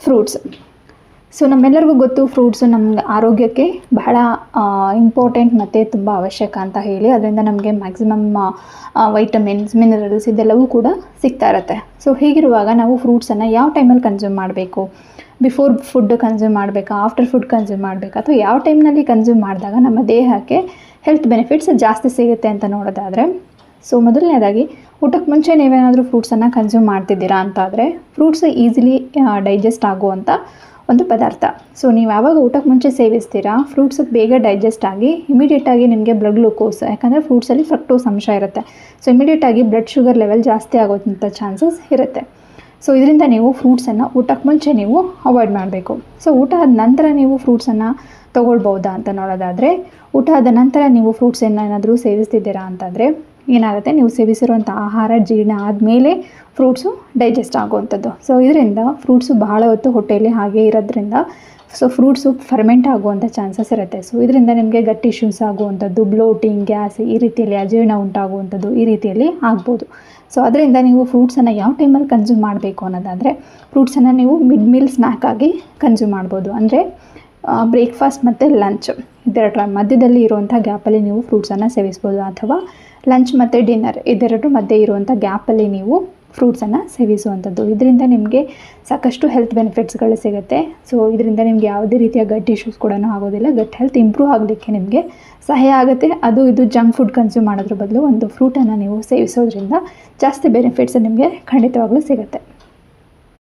Fruits. So ನಮ್ಮೆಲ್ಲರಿಗೂ ಗೊತ್ತು fruits ನಮ್ಗೆ ಆರೋಗ್ಯಕ್ಕೆ ಬಹಳ ಇಂಪಾರ್ಟೆಂಟ್ ಮತ್ತು ತುಂಬ ಅವಶ್ಯಕ ಅಂತ ಹೇಳಿ. ಅದರಿಂದ ನಮಗೆ ಮ್ಯಾಕ್ಸಿಮಮ್ ವೈಟಮಿನ್ಸ್, ಮಿನರಲ್ಸ್ ಇದೆಲ್ಲವೂ ಕೂಡ ಸಿಗ್ತಾ ಇರುತ್ತೆ. ಸೊ ಹೀಗಿರುವಾಗ ನಾವು ಫ್ರೂಟ್ಸನ್ನು ಯಾವ ಟೈಮಲ್ಲಿ ಕನ್ಸ್ಯೂಮ್ ಮಾಡಬೇಕು? ಬಿಫೋರ್ ಫುಡ್ ಕನ್ಸ್ಯೂಮ್ ಮಾಡಬೇಕಾ, ಆಫ್ಟರ್ ಫುಡ್ ಕನ್ಸ್ಯೂಮ್ ಮಾಡಬೇಕಾ, ಅಥವಾ ಯಾವ ಟೈಮ್ನಲ್ಲಿ ಕನ್ಸ್ಯೂಮ್ ಮಾಡಿದಾಗ ನಮ್ಮ ದೇಹಕ್ಕೆ ಹೆಲ್ತ್ ಬೆನಿಫಿಟ್ಸ್ ಜಾಸ್ತಿ ಸಿಗುತ್ತೆ ಅಂತ ನೋಡೋದಾದರೆ, ಸೊ ಮೊದಲನೇದಾಗಿ ಊಟಕ್ಕೆ ಮುಂಚೆ ನೀವೇನಾದರೂ ಫ್ರೂಟ್ಸನ್ನು ಕನ್ಸ್ಯೂಮ್ ಮಾಡ್ತಿದ್ದೀರಾ ಅಂತಾದರೆ, ಫ್ರೂಟ್ಸ್ ಈಸಿಲಿ ಡೈಜೆಸ್ಟ್ ಆಗುವಂಥ ಒಂದು ಪದಾರ್ಥ. ಸೊ ನೀವು ಯಾವಾಗ ಊಟಕ್ಕೆ ಮುಂಚೆ ಸೇವಿಸ್ತೀರಾ, ಫ್ರೂಟ್ಸ್ ಬೇಗ ಡೈಜೆಸ್ಟ್ ಆಗಿ ಇಮಿಡಿಯೇಟಾಗಿ ನಿಮಗೆ ಬ್ಲಡ್ ಗ್ಲೂಕೋಸ್, ಯಾಕಂದರೆ ಫ್ರೂಟ್ಸಲ್ಲಿ ಫ್ರಕ್ಟೋಸ್ ಅಂಶ ಇರುತ್ತೆ. ಸೊ ಇಮಿಡಿಯೇಟಾಗಿ ಬ್ಲಡ್ ಶುಗರ್ ಲೆವೆಲ್ ಜಾಸ್ತಿ ಆಗೋಂಥ ಚಾನ್ಸಸ್ ಇರುತ್ತೆ. ಸೊ ಇದರಿಂದ ನೀವು ಫ್ರೂಟ್ಸನ್ನು ಊಟಕ್ಕೆ ಮುಂಚೆ ನೀವು ಅವಾಯ್ಡ್ ಮಾಡಬೇಕು. ಸೊ ಊಟ ಆದ ನಂತರ ನೀವು ಫ್ರೂಟ್ಸನ್ನು ತೊಗೊಳ್ಬೋದಾ ಅಂತ ನೋಡೋದಾದರೆ, ಊಟ ಆದ ನಂತರ ನೀವು ಫ್ರೂಟ್ಸನ್ನು ಏನಾದರೂ ಸೇವಿಸ್ತಿದ್ದೀರಾ ಅಂತಂದರೆ ಏನಾಗುತ್ತೆ, ನೀವು ಸೇವಿಸಿರುವಂಥ ಆಹಾರ ಜೀರ್ಣ ಆದಮೇಲೆ ಫ್ರೂಟ್ಸು ಡೈಜೆಸ್ಟ್ ಆಗುವಂಥದ್ದು. ಸೊ ಇದರಿಂದ ಫ್ರೂಟ್ಸು ಬಹಳ ಹೊತ್ತು ಹೊಟ್ಟೆಯಲ್ಲಿ ಹಾಗೆ ಇರೋದ್ರಿಂದ ಸೊ ಫ್ರೂಟ್ಸು ಫರ್ಮೆಂಟ್ ಆಗುವಂಥ ಚಾನ್ಸಸ್ ಇರುತ್ತೆ. ಸೊ ಇದರಿಂದ ನಿಮಗೆ ಗಟ್ ಇಶ್ಯೂಸ್ ಆಗುವಂಥದ್ದು, ಬ್ಲೋಟಿಂಗ್, ಗ್ಯಾಸ್, ಈ ರೀತಿಯಲ್ಲಿ ಅಜೀರ್ಣ ಉಂಟಾಗುವಂಥದ್ದು ಈ ರೀತಿಯಲ್ಲಿ ಆಗ್ಬೋದು. ಸೊ ಅದರಿಂದ ನೀವು ಫ್ರೂಟ್ಸನ್ನು ಯಾವ ಟೈಮಲ್ಲಿ ಕನ್ಸ್ಯೂಮ್ ಮಾಡಬೇಕು ಅನ್ನೋದಾದರೆ, ಫ್ರೂಟ್ಸನ್ನು ನೀವು ಮಿಡ್ ಮೀಲ್ ಸ್ನ್ಯಾಕ್ ಆಗಿ ಕನ್ಸ್ಯೂಮ್ ಮಾಡ್ಬೋದು. ಅಂದರೆ ಬ್ರೇಕ್ಫಾಸ್ಟ್ ಮತ್ತು ಲಂಚ್ ಇದೆರಡರ ಮಧ್ಯದಲ್ಲಿ ಇರುವಂಥ ಗ್ಯಾಪಲ್ಲಿ ನೀವು ಫ್ರೂಟ್ಸನ್ನು ಸೇವಿಸ್ಬೋದು, ಅಥವಾ ಲಂಚ್ ಮತ್ತು ಡಿನ್ನರ್ ಇದೆರಡು ಮಧ್ಯೆ ಇರುವಂಥ ಗ್ಯಾಪಲ್ಲಿ ನೀವು ಫ್ರೂಟ್ಸನ್ನು ಸೇವಿಸುವಂಥದ್ದು. ಇದರಿಂದ ನಿಮಗೆ ಸಾಕಷ್ಟು ಹೆಲ್ತ್ ಬೆನಿಫಿಟ್ಸ್ಗಳು ಸಿಗುತ್ತೆ. ಸೊ ಇದರಿಂದ ನಿಮಗೆ ಯಾವುದೇ ರೀತಿಯ ಗಟ್ ಇಶ್ಯೂಸ್ ಕೂಡ ಆಗೋದಿಲ್ಲ. ಗಟ್ ಹೆಲ್ತ್ ಇಂಪ್ರೂವ್ ಆಗಲಿಕ್ಕೆ ನಿಮಗೆ ಸಹಾಯ ಆಗುತ್ತೆ. ಅದು ಇದು ಜಂಕ್ ಫುಡ್ ಕನ್ಸ್ಯೂಮ್ ಮಾಡೋದ್ರ ಬದಲು ಒಂದು ಫ್ರೂಟನ್ನು ನೀವು ಸೇವಿಸೋದ್ರಿಂದ ಜಾಸ್ತಿ ಬೆನಿಫಿಟ್ಸ್ ನಿಮಗೆ ಖಂಡಿತವಾಗ್ಲೂ ಸಿಗುತ್ತೆ.